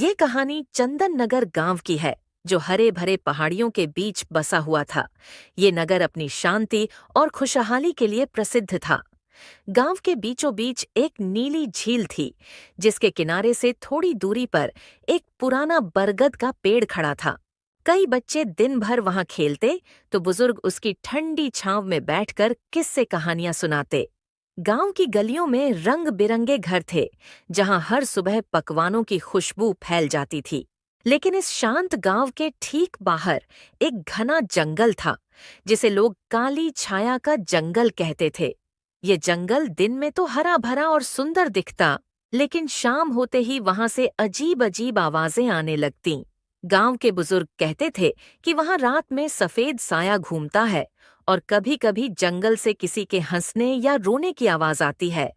ये कहानी चंदन नगर गांव की है, जो हरे भरे पहाड़ियों के बीच बसा हुआ था। ये नगर अपनी शांति और खुशहाली के लिए प्रसिद्ध था। गांव के बीचों बीच एक नीली झील थी, जिसके किनारे से थोड़ी दूरी पर एक पुराना बरगद का पेड़ खड़ा था। कई बच्चे दिन भर वहां खेलते, तो बुजुर्ग उसकी ठंडी छांव में बैठकर किस्से कहानियां सुनाते। गांव की गलियों में रंग बिरंगे घर थे, जहां हर सुबह पकवानों की खुशबू फैल जाती थी। लेकिन इस शांत गांव के ठीक बाहर एक घना जंगल था, जिसे लोग काली छाया का जंगल कहते थे। ये जंगल दिन में तो हरा भरा और सुंदर दिखता, लेकिन शाम होते ही वहां से अजीब अजीब आवाजें आने लगतीं। गांव के बुजुर्ग कहते थे कि वहां रात में सफेद साया घूमता है और कभी-कभी जंगल से किसी के हंसने या रोने की आवाज आती है।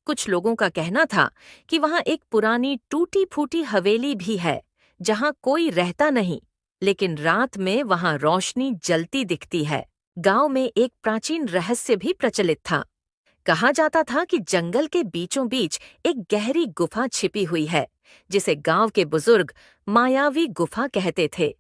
कुछ लोगों का कहना था कि वहां एक पुरानी टूटी-फूटी हवेली भी है, जहां कोई रहता नहीं, लेकिन रात में वहां रोशनी जलती दिखती है। गांव में एक प्राचीन रहस्य भी प्रचलित था। कहा जाता था कि जंगल के बीचों बीच एक गहरी गुफा छिपी हुई है, जिसे गांव के बुजुर्ग मायावी गुफा कहते थे।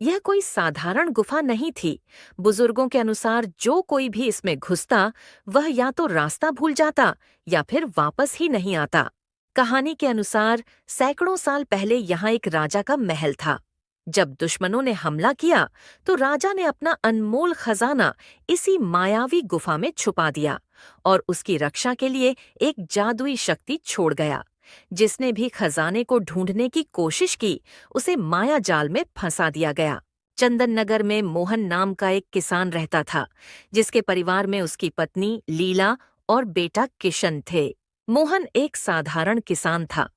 यह कोई साधारण गुफा नहीं थी। बुजुर्गों के अनुसार जो कोई भी इसमें घुसता, वह या तो रास्ता भूल जाता या फिर वापस ही नहीं आता। कहानी के अनुसार सैकड़ों साल पहले यहाँ एक राजा का महल था। जब दुश्मनों ने हमला किया, तो राजा ने अपना अनमोल खजाना इसी मायावी गुफा में छुपा दिया और उसकी रक्षा के लिए एक जादुई शक्ति छोड़ गया। जिसने भी खजाने को ढूंढने की कोशिश की, उसे माया जाल में फंसा दिया गया। चंदन नगर में मोहन नाम का एक किसान रहता था, जिसके परिवार में उसकी पत्नी लीला और बेटा किशन थे। मोहन एक साधारण किसान था।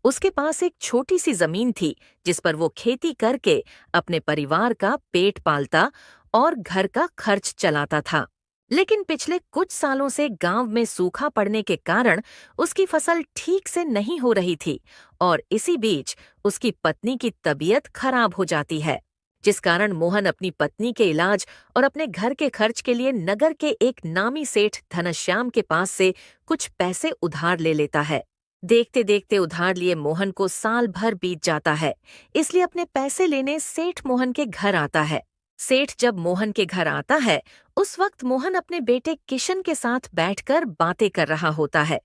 उसके पास एक छोटी सी जमीन थी, जिस पर वो खेती करके अपने परिवार का पेट पालता और घर का खर्च चलाता था। लेकिन पिछले कुछ सालों से गांव में सूखा पड़ने के कारण उसकी फसल ठीक से नहीं हो रही थी और इसी बीच उसकी पत्नी की तबीयत खराब हो जाती है, जिस कारण मोहन अपनी पत्नी के इलाज और अपने घर के खर्च के लिए नगर के एक नामी सेठ धनश्याम के पास से कुछ पैसे उधार ले लेता है। देखते देखते उधार लिए मोहन को साल भर बीत जाता है, इसलिए अपने पैसे लेने सेठ मोहन के घर आता है। सेठ जब मोहन के घर आता है, उस वक्त मोहन अपने बेटे किशन के साथ बैठकर बातें कर रहा होता है,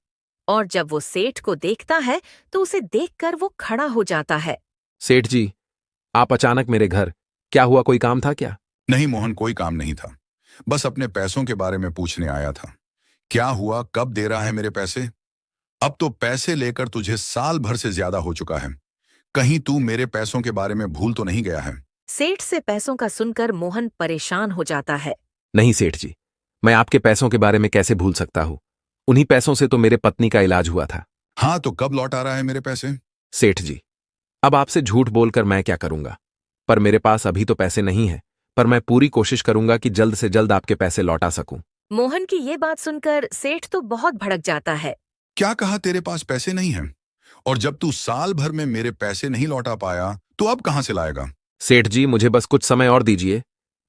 और जब वो सेठ को देखता है तो उसे देखकर वो खड़ा हो जाता है। सेठ जी, आप अचानक मेरे घर, क्या हुआ? कोई काम था क्या? नहीं मोहन, कोई काम नहीं था। बस अपने पैसों के बारे में पूछने आया था। क्या हुआ, कब दे रहा है मेरे पैसे? अब तो पैसे लेकर तुझे साल भर से ज्यादा हो चुका है। कहीं तू मेरे पैसों के बारे में भूल तो नहीं गया है? सेठ से पैसों का सुनकर मोहन परेशान हो जाता है। नहीं सेठ जी, मैं आपके पैसों के बारे में कैसे भूल सकता हूँ? उन्हीं पैसों से तो मेरे पत्नी का इलाज हुआ था। हाँ, तो कब लौट आ रहा है मेरे पैसे? सेठ जी, अब आपसे झूठ बोलकर मैं क्या करूंगा? पर मेरे पास अभी तो पैसे नहीं है, पर मैं पूरी कोशिश करूंगा कि जल्द से जल्द आपके पैसे लौटा सकूं। मोहन की ये बात सुनकर सेठ तो बहुत भड़क जाता है। क्या कहा, तेरे पास पैसे नहीं हैं? और जब तू साल भर में मेरे पैसे नहीं लौटा पाया, तो अब कहां से लाएगा? सेठ जी, मुझे बस कुछ समय और दीजिए,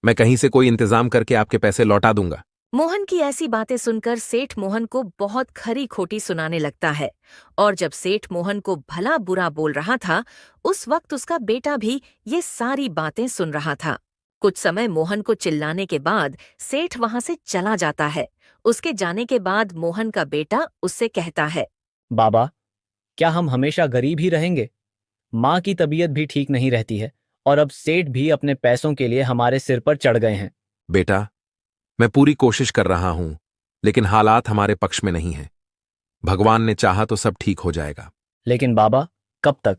मैं कहीं से कोई इंतजाम करके आपके पैसे लौटा दूंगा। मोहन की ऐसी बातें सुनकर सेठ मोहन को बहुत खरी खोटी सुनाने लगता है, और जब सेठ मोहन को भला बुरा बोल रहा था, उस वक्त उसका बेटा भी ये सारी बातें सुन रहा था। कुछ समय मोहन को चिल्लाने के बाद सेठ वहां से चला जाता है। उसके जाने के बाद मोहन का बेटा उससे कहता है, बाबा, क्या हम हमेशा गरीब ही रहेंगे? माँ की तबीयत भी ठीक नहीं रहती है और अब सेठ भी अपने पैसों के लिए हमारे सिर पर चढ़ गए हैं। बेटा, मैं पूरी कोशिश कर रहा हूं, लेकिन हालात हमारे पक्ष में नहीं हैं। भगवान ने चाहा तो सब ठीक हो जाएगा। लेकिन बाबा, कब तक?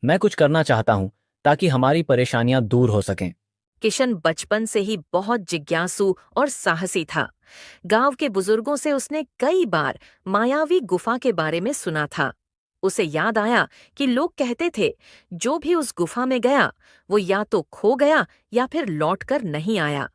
मैं कुछ करना चाहता हूँ ताकि हमारी परेशानियां दूर हो सकें। किशन बचपन से ही बहुत जिज्ञासु और साहसी था। गांव के बुजुर्गों से उसने कई बार मायावी गुफा के बारे में सुना था। उसे याद आया कि लोग कहते थे, जो भी उस गुफा में गया, वो या तो खो गया या फिर लौटकर नहीं आया।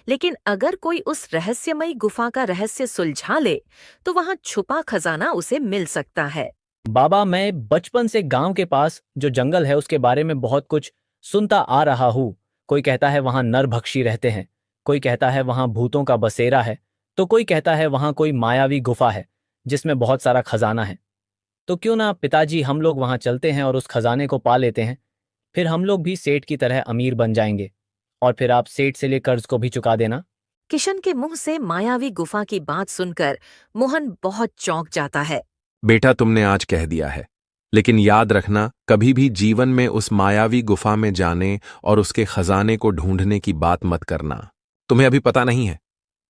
लेकिन अगर कोई उस रहस्यमयी गुफा का रहस्य सुलझा ले, तो वहां छुपा खजाना उसे मिल सकता है। बाबा, मैं बचपन से गांव के पास जो जंगल है उसके बारे में बहुत कुछ सुनता आ रहा हूँ। कोई कहता है वहां नरभक्षी रहते हैं, कोई कहता है वहां भूतों का बसेरा है, तो कोई कहता है वहां कोई मायावी गुफा है जिसमें बहुत सारा खजाना है। तो क्यों ना पिताजी हम लोग वहां चलते हैं और उस खजाने को पा लेते हैं। फिर हम लोग भी सेठ की तरह अमीर बन जाएंगे और फिर आप सेठ से लिए कर्ज को भी चुका देना। किशन के मुंह से मायावी गुफा की बात सुनकर मोहन बहुत चौंक जाता है। बेटा, तुमने आज कह दिया है, लेकिन याद रखना, कभी भी जीवन में उस मायावी गुफा में जाने और उसके खजाने को ढूंढने की बात मत करना। तुम्हें अभी पता नहीं है,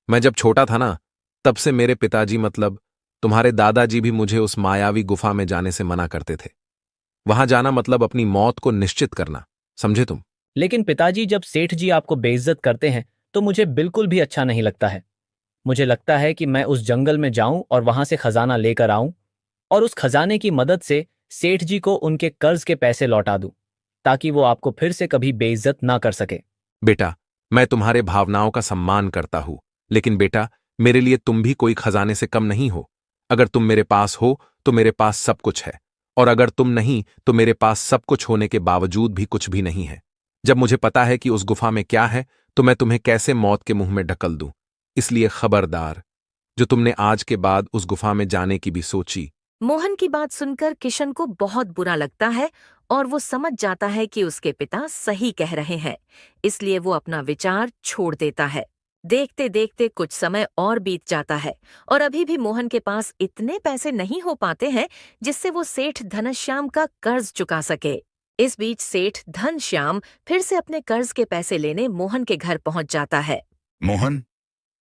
मैं जब छोटा था ना, तब से मेरे पिताजी मतलब तुम्हारे दादाजी भी मुझे उस मायावी गुफा में जाने से मना करते थे। वहां जाना मतलब अपनी मौत को निश्चित करना, समझे तुम? लेकिन पिताजी, जब सेठ जी आपको बेइज्जत करते हैं तो मुझे बिल्कुल भी अच्छा नहीं लगता है। मुझे लगता है कि मैं उस जंगल में जाऊं और वहां से खजाना लेकर आऊं और उस खजाने की मदद से सेठ जी को उनके कर्ज के पैसे लौटा दूं, ताकि वो आपको फिर से कभी बेइज्जत ना कर सके। बेटा, मैं तुम्हारे भावनाओं का सम्मान करता हूं, लेकिन बेटा, मेरे लिए तुम भी कोई खजाने से कम नहीं हो। अगर तुम मेरे पास हो तो मेरे पास सब कुछ है, और अगर तुम नहीं तो मेरे पास सब कुछ होने के बावजूद भी कुछ भी नहीं है। जब मुझे पता है कि उस गुफा में क्या है, तो मैं तुम्हें कैसे मौत के मुंह में ढकल दूं। इसलिए खबरदार, जो तुमने आज के बाद उस गुफा में जाने की भी सोची। मोहन की बात सुनकर किशन को बहुत बुरा लगता है और वो समझ जाता है कि उसके पिता सही कह रहे हैं। इसलिए वो अपना विचार छोड़ देता है। देखते देखते कुछ समय और बीत जाता है और अभी भी मोहन के पास इतने पैसे नहीं हो पाते हैं जिससे वो सेठ धनश्याम का कर्ज चुका सके। इस बीच सेठ धनश्याम फिर से अपने कर्ज के पैसे लेने मोहन के घर पहुंच जाता है। मोहन,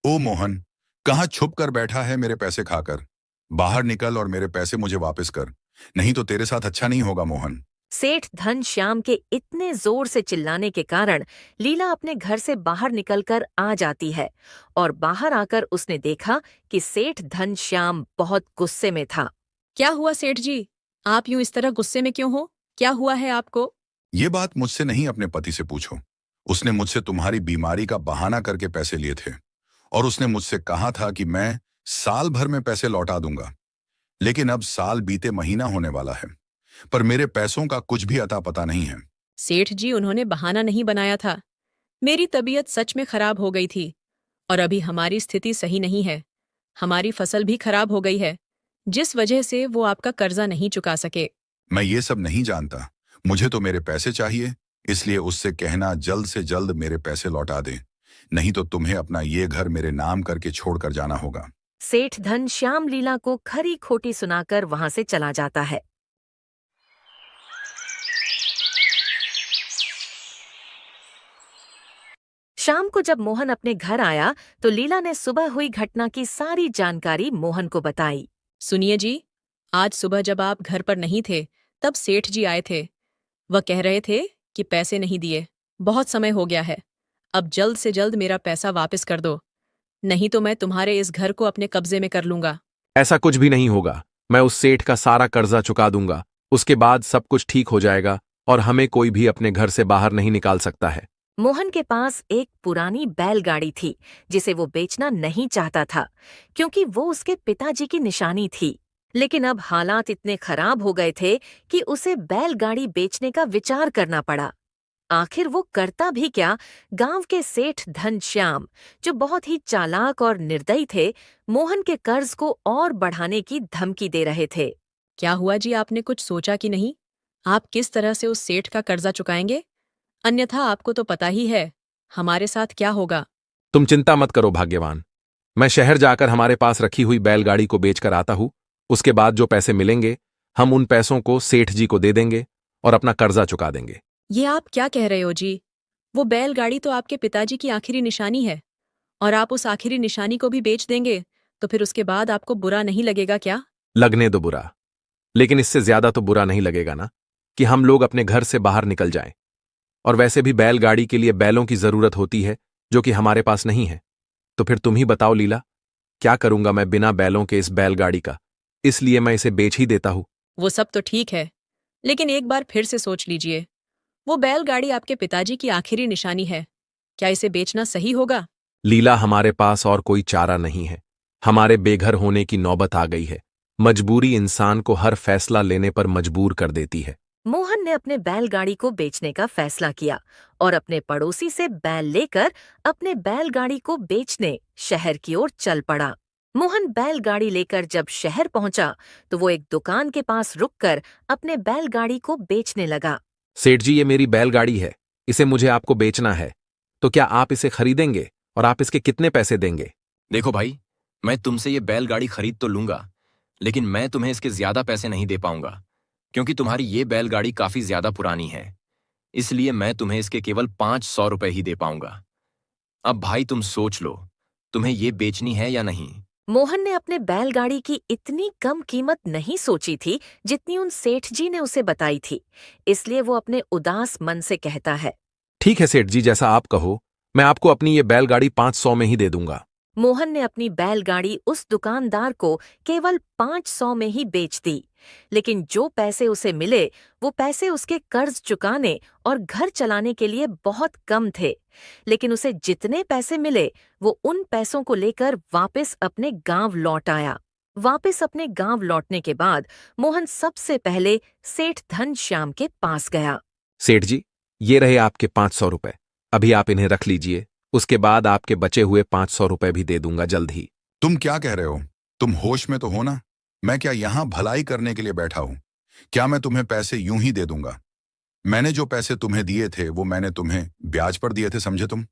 ओ मोहन, कहाँ छुप कर बैठा है मेरे पैसे खाकर? बाहर निकल और मेरे पैसे मुझे वापस कर, नहीं तो तेरे साथ अच्छा नहीं होगा मोहन। सेठ धनश्याम के इतने जोर से चिल्लाने के कारण लीला अपने घर से बाहर निकलकर आ जाती है और बाहर आकर उसने देखा कि सेठ धनश्याम बहुत गुस्से में था। क्या हुआ सेठ जी? आप यूं इस तरह गुस्से में क्यों हो? क्या हुआ है आपको? ये बात मुझसे नहीं, अपने पति से पूछो। उसने मुझसे तुम्हारी बीमारी का बहाना करके पैसे लिए थे और उसने मुझसे कहा था कि मैं साल भर में पैसे लौटा दूंगा। लेकिन अब साल बीते महीना होने वाला है, पर मेरे पैसों का कुछ भी अता पता नहीं है। सेठ जी, उन्होंने बहाना नहीं बनाया था। मेरी तबीयत सच में खराब हो गई थी और अभी हमारी स्थिति सही नहीं है। हमारी फसल भी खराब हो गई है, जिस वजह से वो आपका कर्जा नहीं चुका सके। मैं ये सब नहीं जानता, मुझे तो मेरे पैसे चाहिए। इसलिए उससे कहना जल्द से जल्द मेरे पैसे लौटा दे, नहीं तो तुम्हें अपना ये घर मेरे नाम करके छोड़कर जाना होगा। सेठ धनश्याम लीला को खरी खोटी सुनाकर वहां से चला जाता है। शाम को जब मोहन अपने घर आया तो लीला ने सुबह हुई घटना की सारी जानकारी मोहन को बताई। सुनिए जी, आज सुबह जब आप घर पर नहीं थे, तब सेठ जी आए थे। वह कह रहे थे कि पैसे नहीं दिए, बहुत समय हो गया है। अब जल्द से जल्द मेरा पैसा वापस कर दो, नहीं तो मैं तुम्हारे इस घर को अपने कब्जे में कर लूंगा। ऐसा कुछ भी नहीं होगा। मैं उस सेठ का सारा कर्जा चुका दूंगा, उसके बाद सब कुछ ठीक हो जाएगा और हमें कोई भी अपने घर से बाहर नहीं निकाल सकता है। मोहन के पास एक पुरानी बैलगाड़ी थी जिसे वो बेचना नहीं चाहता था क्योंकि वो उसके पिताजी की निशानी थी। लेकिन अब हालात इतने खराब हो गए थे कि उसे बैलगाड़ी बेचने का विचार करना पड़ा। आखिर वो करता भी क्या? गांव के सेठ धनश्याम, जो बहुत ही चालाक और निर्दयी थे, मोहन के कर्ज को और बढ़ाने की धमकी दे रहे थे। क्या हुआ जी, आपने कुछ सोचा कि नहीं? आप किस तरह से उस सेठ का कर्जा चुकाएंगे? अन्यथा आपको तो पता ही है हमारे साथ क्या होगा। तुम चिंता मत करो भाग्यवान, मैं शहर जाकर हमारे पास रखी हुई बैलगाड़ी को बेचकर आता हूं। उसके बाद जो पैसे मिलेंगे हम उन पैसों को सेठ जी को दे देंगे और अपना कर्जा चुका देंगे। ये आप क्या कह रहे हो जी? वो बैलगाड़ी तो आपके पिताजी की आखिरी निशानी है, और आप उस आखिरी निशानी को भी बेच देंगे तो फिर उसके बाद आपको बुरा नहीं लगेगा क्या? लगने दो बुरा, लेकिन इससे ज्यादा तो बुरा नहीं लगेगा ना कि हम लोग अपने घर से बाहर निकल जाएं। और वैसे भी बैलगाड़ी के लिए बैलों की जरूरत होती है जो कि हमारे पास नहीं है। तो फिर तुम ही बताओ लीला, क्या करूंगा मैं बिना बैलों के इस बैलगाड़ी का? इसलिए मैं इसे बेच ही देता हूं। वो सब तो ठीक है, लेकिन एक बार फिर से सोच लीजिए। वो बैलगाड़ी आपके पिताजी की आखिरी निशानी है, क्या इसे बेचना सही होगा? लीला, हमारे पास और कोई चारा नहीं है। हमारे बेघर होने की नौबत आ गई है। मजबूरी इंसान को हर फैसला लेने पर मजबूर कर देती है। मोहन ने अपने बैलगाड़ी को बेचने का फैसला किया और अपने पड़ोसी से बैल लेकर अपने बैलगाड़ी को बेचने शहर की ओर चल पड़ा। मोहन बैलगाड़ी लेकर जब शहर पहुंचा तो वो एक दुकान के पास रुककर अपने बैलगाड़ी को बेचने लगा। सेठ जी, ये मेरी बैलगाड़ी है, इसे मुझे आपको बेचना है, तो क्या आप इसे खरीदेंगे और आप इसके कितने पैसे देंगे? देखो भाई, मैं तुमसे ये बैलगाड़ी खरीद तो लूंगा, लेकिन मैं तुम्हें इसके ज्यादा पैसे नहीं दे पाऊंगा, क्योंकि तुम्हारी ये बैलगाड़ी काफी ज्यादा पुरानी है। इसलिए मैं तुम्हें इसके केवल 500 रुपए ही दे पाऊंगा। अब भाई तुम सोच लो, तुम्हें ये बेचनी है या नहीं? मोहन ने अपने बैलगाड़ी की इतनी कम कीमत नहीं सोची थी जितनी उन सेठ जी ने उसे बताई थी, इसलिए वो अपने उदास मन से कहता है। ठीक है सेठ जी, जैसा आप कहो, मैं आपको अपनी ये बैलगाड़ी 500 में ही दे दूंगा। मोहन ने अपनी बैलगाड़ी उस दुकानदार को केवल 500 में ही बेच दी, लेकिन जो पैसे उसे मिले वो पैसे उसके कर्ज चुकाने और घर चलाने के लिए बहुत कम थे। लेकिन उसे जितने पैसे मिले वो उन पैसों को लेकर वापस अपने गांव लौट आया। वापस अपने गांव लौटने के बाद मोहन सबसे पहले सेठ धनश्याम के पास गया। सेठ जी, ये रहे आपके 500 रुपए, अभी आप इन्हें रख लीजिए, उसके बाद आपके बचे हुए 500 रुपए भी दे दूंगा जल्द ही। तुम क्या कह रहे हो? तुम होश में तो हो ना? मैं क्या यहाँ भलाई करने के लिए बैठा हूं? क्या मैं तुम्हें पैसे यूं ही दे दूंगा? मैंने जो पैसे तुम्हें दिए थे वो मैंने तुम्हें ब्याज पर दिए थे, समझे तुम?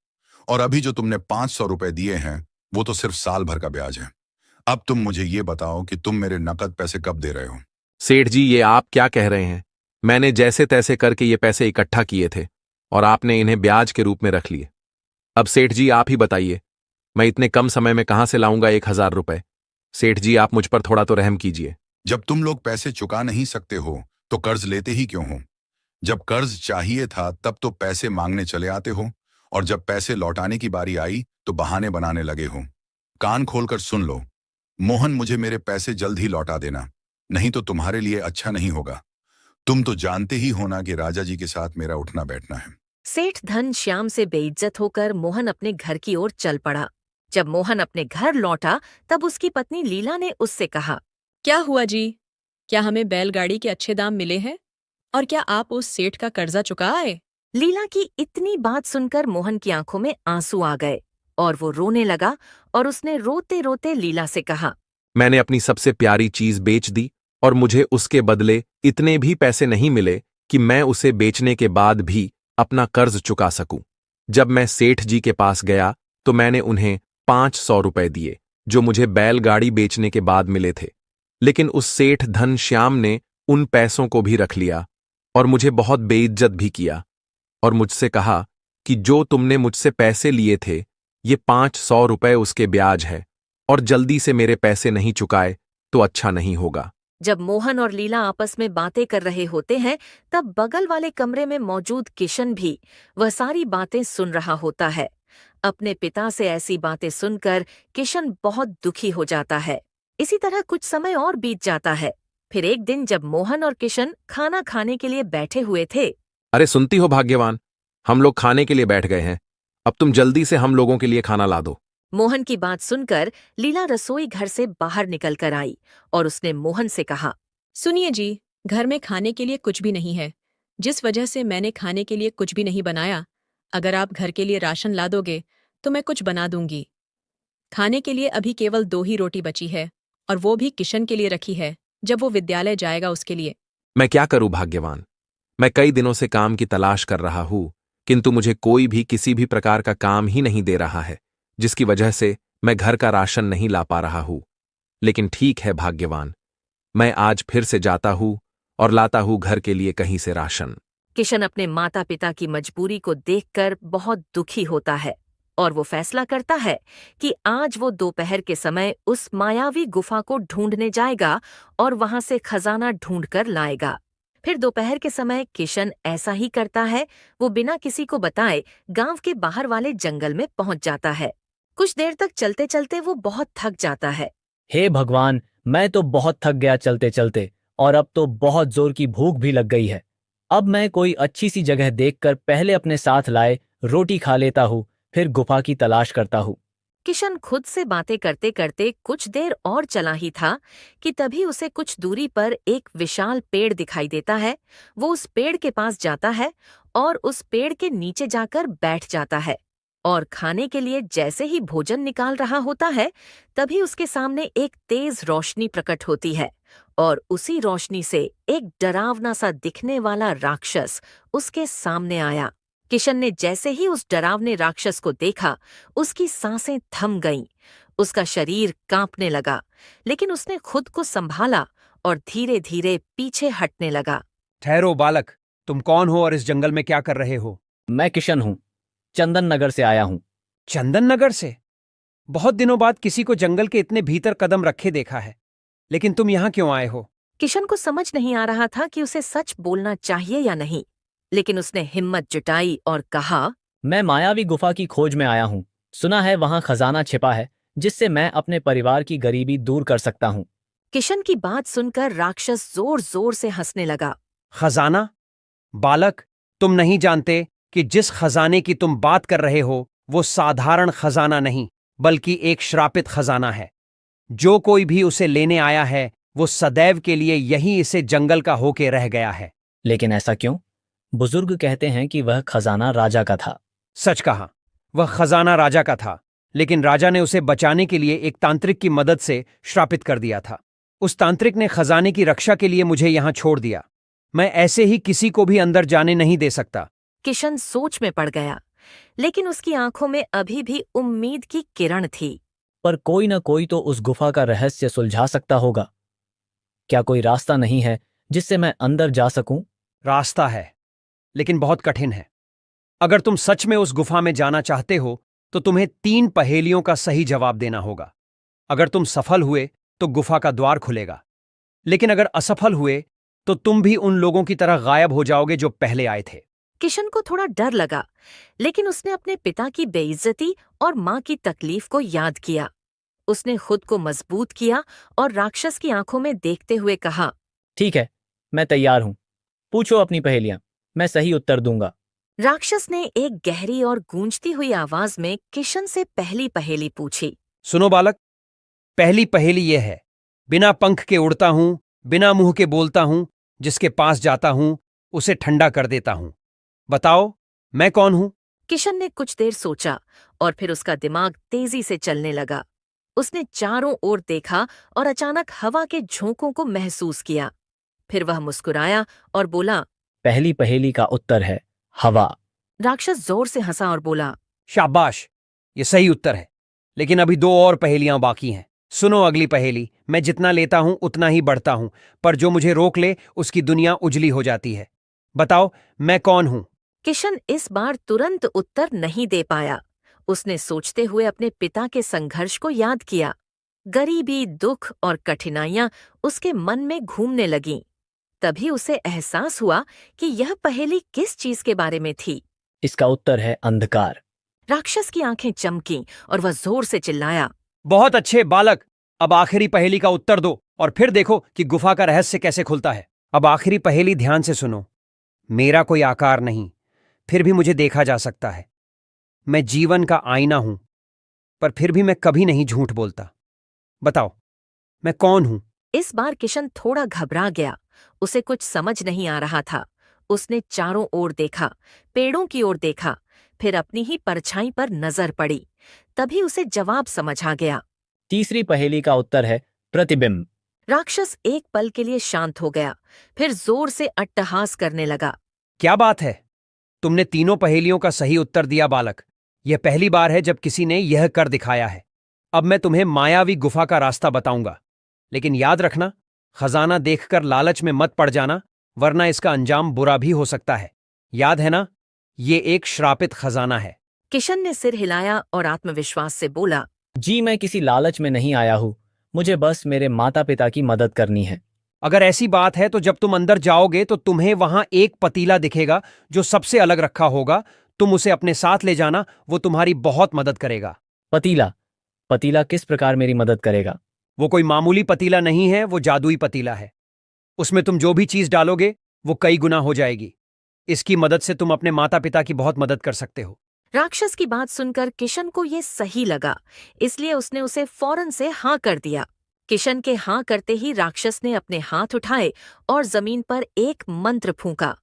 और अभी जो तुमने 500 रुपए दिए हैं वो तो सिर्फ साल भर का ब्याज है। अब तुम मुझे ये बताओ कि तुम मेरे नकद पैसे कब दे रहे हो? सेठ जी, ये आप क्या कह रहे हैं? मैंने जैसे तैसे करके ये पैसे इकट्ठा किए थे और आपने इन्हें ब्याज के रूप में रख लिए। अब सेठ जी आप ही बताइए, मैं इतने कम समय में कहां से लाऊंगा 1000 रुपए? सेठ जी, आप मुझ पर थोड़ा तो रहम कीजिए। जब तुम लोग पैसे चुका नहीं सकते हो तो कर्ज लेते ही क्यों हो? जब कर्ज चाहिए था तब तो पैसे मांगने चले आते हो, और जब पैसे लौटाने की बारी आई तो बहाने बनाने लगे हो। कान खोलकर सुन लो, मोहन, मुझे मेरे पैसे जल्द ही लौटा देना, नहीं तो तुम्हारे लिए अच्छा नहीं होगा। तुम तो जानते ही हो ना कि राजा जी के साथ मेरा उठना बैठना है। सेठ धनश्याम से बेइज्जत होकर मोहन अपने घर की ओर चल पड़ा। जब मोहन अपने घर लौटा तब उसकी पत्नी लीला ने उससे कहा। क्या हुआ जी? क्या हमें बैलगाड़ी के अच्छे दाम मिले हैं? और क्या आप उस सेठ का कर्जा चुका आए? लीला की इतनी बात सुनकर मोहन की आंखों में आंसू आ गए और वो रोने लगा और उसने रोते रोते लीला से कहा। मैंने अपनी सबसे प्यारी चीज बेच दी और मुझे उसके बदले इतने भी पैसे नहीं मिले कि मैं उसे बेचने के बाद भी अपना कर्ज चुका सकूं। जब मैं सेठ जी के पास गया तो मैंने उन्हें 500 रुपए दिए जो मुझे बैलगाड़ी बेचने के बाद मिले थे, लेकिन उस सेठ धनश्याम ने उन पैसों को भी रख लिया और मुझे बहुत बेइज्जत भी किया और मुझसे कहा कि जो तुमने मुझसे पैसे लिए थे ये 500 रुपए उसके ब्याज है और जल्दी से मेरे पैसे नहीं चुकाए तो अच्छा नहीं होगा। जब मोहन और लीला आपस में बातें कर रहे होते हैं तब बगल वाले कमरे में मौजूद किशन भी वह सारी बातें सुन रहा होता है। अपने पिता से ऐसी बातें सुनकर किशन बहुत दुखी हो जाता है। इसी तरह कुछ समय और बीत जाता है। फिर एक दिन जब मोहन और किशन खाना खाने के लिए बैठे हुए थे। अरे सुनती हो भाग्यवान, हम लोग खाने के लिए बैठ गए हैं, अब तुम जल्दी से हम लोगों के लिए खाना ला दो। मोहन की बात सुनकर लीला रसोई घर से बाहर निकल कर आई और उसने मोहन से कहा। सुनिए जी, घर में खाने के लिए कुछ भी नहीं है, जिस वजह से मैंने खाने के लिए कुछ भी नहीं बनाया। अगर आप घर के लिए राशन ला दोगे तो मैं कुछ बना दूंगी। खाने के लिए अभी केवल 2 ही रोटी बची है, और वो भी किशन के लिए रखी है, जब वो विद्यालय जाएगा उसके लिए। मैं क्या करूं भाग्यवान, मैं कई दिनों से काम की तलाश कर रहा हूं, किंतु मुझे कोई भी किसी भी प्रकार का काम ही नहीं दे रहा है, जिसकी वजह से मैं घर का राशन नहीं ला पा रहा हूं। लेकिन ठीक है भाग्यवान, मैं आज फिर से जाता हूं और लाता हूं घर के लिए कहीं से राशन। किशन अपने माता पिता की मजबूरी को देखकर बहुत दुखी होता है और वो फैसला करता है कि आज वो दोपहर के समय उस मायावी गुफा को ढूंढने जाएगा और वहां से खजाना ढूंढकर लाएगा। फिर दोपहर के समय किशन ऐसा ही करता है। वो बिना किसी को बताए गांव के बाहर वाले जंगल में पहुंच जाता है। कुछ देर तक चलते चलते वो बहुत थक जाता है। हे भगवान, मैं तो बहुत थक गया चलते चलते, और अब तो बहुत जोर की भूख भी लग गई है। अब मैं कोई अच्छी सी जगह देखकर पहले अपने साथ लाए रोटी खा लेता हूँ, फिर गुफा की तलाश करता हूँ। किशन खुद से बातें करते करते कुछ देर और चला ही था कि तभी उसे कुछ दूरी पर एक विशाल पेड़ दिखाई देता है। वो उस पेड़ के पास जाता है और उस पेड़ के नीचे जाकर बैठ जाता है। और खाने के लिए जैसे ही भोजन निकाल रहा होता है तभी उसके सामने एक तेज रोशनी प्रकट होती है और उसी रोशनी से एक डरावना सा दिखने वाला राक्षस उसके सामने आया। किशन ने जैसे ही उस डरावने राक्षस को देखा उसकी सांसें थम गईं, उसका शरीर कांपने लगा, लेकिन उसने खुद को संभाला और धीरे धीरे पीछे हटने लगा। ठहरो बालक, तुम कौन हो और इस जंगल में क्या कर रहे हो? मैं किशन हूँ, चंदन नगर से आया हूँ। चंदन नगर से? बहुत दिनों बाद किसी को जंगल के इतने भीतर कदम रखे देखा है, लेकिन तुम यहाँ क्यों आए हो? किशन को समझ नहीं आ रहा था कि उसे सच बोलना चाहिए या नहीं, लेकिन उसने हिम्मत जुटाई और कहा, मैं मायावी गुफा की खोज में आया हूँ। सुना है वहाँ खजाना छिपा है जिससे मैं अपने परिवार की गरीबी दूर कर सकता हूँ। किशन की बात सुनकर राक्षस जोर जोर से हंसने लगा। खजाना? बालक, तुम नहीं जानते कि जिस खजाने की तुम बात कर रहे हो वो साधारण खजाना नहीं, बल्कि एक श्रापित खजाना है। जो कोई भी उसे लेने आया है वो सदैव के लिए यहीं इसे जंगल का होके रह गया है। लेकिन ऐसा क्यों? बुजुर्ग कहते हैं कि वह खजाना राजा का था। सच कहा, वह खजाना राजा का था, लेकिन राजा ने उसे बचाने के लिए एक तांत्रिक की मदद से श्रापित कर दिया था। उस तांत्रिक ने खजाने की रक्षा के लिए मुझे यहां छोड़ दिया। मैं ऐसे ही किसी को भी अंदर जाने नहीं दे सकता। किशन सोच में पड़ गया, लेकिन उसकी आंखों में अभी भी उम्मीद की किरण थी। पर कोई न कोई तो उस गुफा का रहस्य सुलझा सकता होगा। क्या कोई रास्ता नहीं है जिससे मैं अंदर जा सकूं? रास्ता है, लेकिन बहुत कठिन है। अगर तुम सच में उस गुफा में जाना चाहते हो तो तुम्हें 3 पहेलियों का सही जवाब देना होगा। अगर तुम सफल हुए तो गुफा का द्वार खुलेगा, लेकिन अगर असफल हुए तो तुम भी उन लोगों की तरह गायब हो जाओगे जो पहले आए थे। किशन को थोड़ा डर लगा, लेकिन उसने अपने पिता की बेइज्जती और माँ की तकलीफ को याद किया। उसने खुद को मजबूत किया और राक्षस की आंखों में देखते हुए कहा, ठीक है, मैं तैयार हूं। पूछो अपनी पहेलियां, मैं सही उत्तर दूंगा। राक्षस ने एक गहरी और गूंजती हुई आवाज में किशन से पहली पहेली पूछी। सुनो बालक, पहली पहेली यह है, बिना पंख के उड़ता हूं, बिना मुंह के बोलता हूं, जिसके पास जाता हूं उसे ठंडा कर देता हूं। बताओ, मैं कौन हूं? किशन ने कुछ देर सोचा और फिर उसका दिमाग तेजी से चलने लगा। उसने चारों ओर देखा और अचानक हवा के झोंकों को महसूस किया। फिर वह मुस्कुराया और बोला, पहली पहेली का उत्तर है हवा। राक्षस जोर से हंसा और बोला, शाबाश, ये सही उत्तर है, लेकिन अभी 2 और पहेलियां बाकी हैं। सुनो अगली पहेली। मैं जितना लेता हूं उतना ही बढ़ता हूं, पर जो मुझे रोक ले उसकी दुनिया उजली हो जाती है। बताओ, मैं कौन हूं? किशन इस बार तुरंत उत्तर नहीं दे पाया। उसने सोचते हुए अपने पिता के संघर्ष को याद किया। गरीबी, दुख और कठिनाइयां उसके मन में घूमने लगीं। तभी उसे एहसास हुआ कि यह पहेली किस चीज के बारे में थी। इसका उत्तर है अंधकार। राक्षस की आंखें चमकीं और वह जोर से चिल्लाया, बहुत अच्छे बालक, अब आखिरी पहेली का उत्तर दो और फिर देखो कि गुफा का रहस्य कैसे खुलता है। अब आखिरी पहेली ध्यान से सुनो। मेरा कोई आकार नहीं, फिर भी मुझे देखा जा सकता है। मैं जीवन का आईना हूं, पर फिर भी मैं कभी नहीं झूठ बोलता। बताओ, मैं कौन हूं? इस बार किशन थोड़ा घबरा गया। उसे कुछ समझ नहीं आ रहा था। उसने चारों ओर देखा, पेड़ों की ओर देखा, फिर अपनी ही परछाई पर नजर पड़ी। तभी उसे जवाब समझ आ गया। तीसरी पहेली का उत्तर है प्रतिबिंब। राक्षस एक पल के लिए शांत हो गया, फिर जोर से अट्टहास करने लगा। क्या बात है, तुमने तीनों पहेलियों का सही उत्तर दिया बालक। यह पहली बार है जब किसी ने यह कर दिखाया है। अब मैं तुम्हें मायावी गुफा का रास्ता बताऊंगा, लेकिन याद रखना, खजाना देखकर लालच में मत पड़ जाना, वरना इसका अंजाम बुरा भी हो सकता है। याद है ना, ये एक श्रापित खजाना है। किशन ने सिर हिलाया और आत्मविश्वास से बोला, जी, मैं किसी लालच में नहीं आया हूं, मुझे बस मेरे माता पिता की मदद करनी है। अगर ऐसी बात है तो जब तुम अंदर जाओगे तो तुम्हें वहां एक पतीला दिखेगा जो सबसे अलग रखा होगा। तुम उसे अपने साथ ले जाना, वो तुम्हारी बहुत मदद करेगा। पतीला? पतीला किस प्रकार मेरी मदद करेगा? वो कोई मामूली पतीला नहीं है, वो जादुई पतीला है। उसमें तुम जो भी चीज डालोगे वो कई गुना हो जाएगी। इसकी मदद से तुम अपने माता पिता की बहुत मदद कर सकते हो। राक्षस की बात सुनकर किशन को ये सही लगा, इसलिए उसने उसे फौरन से हाँ कर दिया। किशन के हाँ करते ही राक्षस ने अपने हाथ उठाए और जमीन पर एक मंत्र फूंका।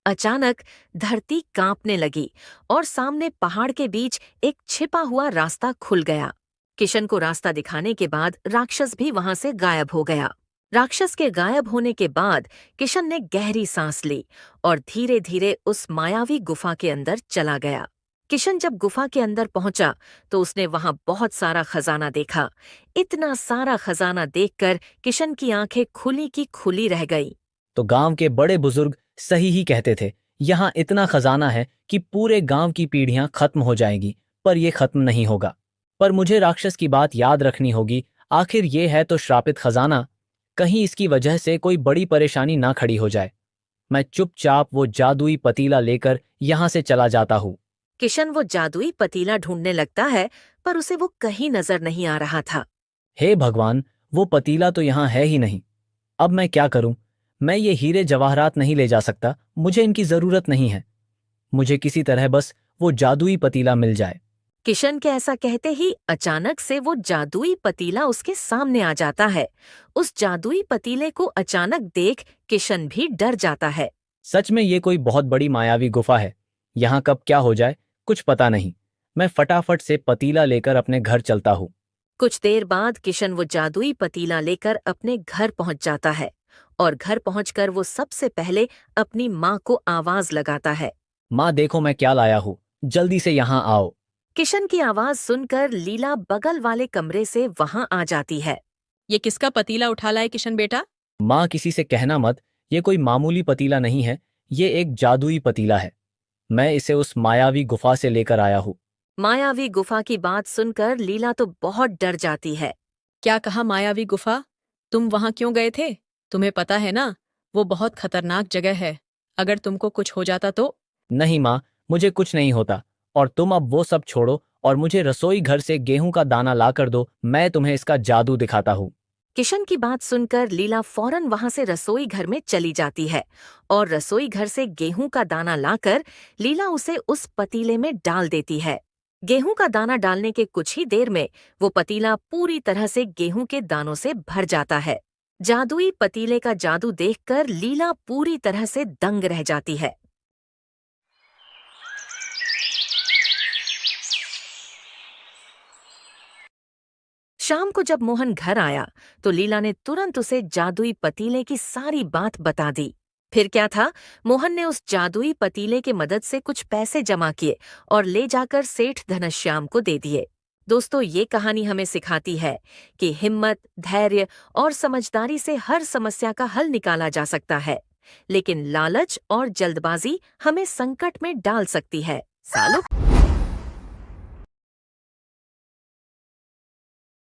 अचानक धरती कांपने लगी और सामने पहाड़ के बीच एक छिपा हुआ रास्ता खुल गया। किशन को रास्ता दिखाने के बाद राक्षस भी वहां से गायब हो गया। राक्षस के गायब होने के बाद किशन ने गहरी सांस ली और धीरे धीरे उस मायावी गुफा के अंदर चला गया। किशन जब गुफा के अंदर पहुंचा तो उसने वहां बहुत सारा खजाना देखा। इतना सारा खजाना देखकर किशन की आंखें खुली की खुली रह गई। तो गांव के बड़े बुजुर्ग सही ही कहते थे, यहाँ इतना खजाना है कि पूरे गांव की पीढ़ियां खत्म हो जाएगी, पर यह खत्म नहीं होगा। पर मुझे राक्षस की बात याद रखनी होगी। आखिर ये है तो श्रापित खजाना, कहीं इसकी वजह से कोई बड़ी परेशानी ना खड़ी हो जाए। मैं चुपचाप वो जादुई पतीला लेकर यहाँ से चला जाता हूँ। किशन वो जादुई पतीला ढूंढने लगता है, पर उसे वो कहीं नजर नहीं आ रहा था। हे भगवान, वो पतीला तो यहाँ है ही नहीं। अब मैं क्या करूं? मैं ये हीरे जवाहरात नहीं ले जा सकता, मुझे इनकी जरूरत नहीं है। मुझे किसी तरह बस वो जादुई पतीला मिल जाए। किशन के ऐसा कहते ही अचानक से वो जादुई पतीला उसके सामने आ जाता है। उस जादुई पतीले को अचानक देख किशन भी डर जाता है। सच में ये कोई बहुत बड़ी मायावी गुफा है। यहाँ कब क्या हो जाए कुछ पता नहीं। मैं फटाफट से पतीला लेकर अपने घर चलता हूँ। कुछ देर बाद किशन वो जादुई पतीला लेकर अपने घर पहुंच जाता है और घर पहुंचकर वो सबसे पहले अपनी माँ को आवाज लगाता है। माँ देखो मैं क्या लाया हूँ, जल्दी से यहाँ आओ। किशन की आवाज सुनकर लीला बगल वाले कमरे से वहां आ जाती है। ये किसका पतीला उठा लाए किशन बेटा? माँ किसी से कहना मत, ये कोई मामूली पतीला नहीं है, ये एक जादुई पतीला है। मैं इसे उस मायावी गुफा से लेकर आया हूँ। मायावी गुफा की बात सुनकर लीला तो बहुत डर जाती है। क्या कहा मायावी गुफा? तुम वहां क्यों गए थे? तुम्हें पता है ना, वो बहुत खतरनाक जगह है। अगर तुमको कुछ हो जाता तो? नहीं माँ, मुझे कुछ नहीं होता, और तुम अब वो सब छोड़ो और मुझे रसोई घर से गेहूं का दाना ला कर दो, मैं तुम्हें इसका जादू दिखाता हूँ। किशन की बात सुनकर लीला फौरन वहां से रसोई घर में चली जाती है और रसोई घर से गेहूं का दाना लाकर लीला उसे उस पतीले में डाल देती है। गेहूं का दाना डालने के कुछ ही देर में वो पतीला पूरी तरह से गेहूं के दानों से भर जाता है। जादुई पतीले का जादू देखकर लीला पूरी तरह से दंग रह जाती है। शाम को जब मोहन घर आया तो लीला ने तुरंत उसे जादुई पतीले की सारी बात बता दी। फिर क्या था, मोहन ने उस जादुई पतीले की मदद से कुछ पैसे जमा किए और ले जाकर सेठ घनश्याम को दे दिए। दोस्तों, ये कहानी हमें सिखाती है कि हिम्मत, धैर्य और समझदारी से हर समस्या का हल निकाला जा सकता है, लेकिन लालच और जल्दबाजी हमें संकट में डाल सकती है। सालों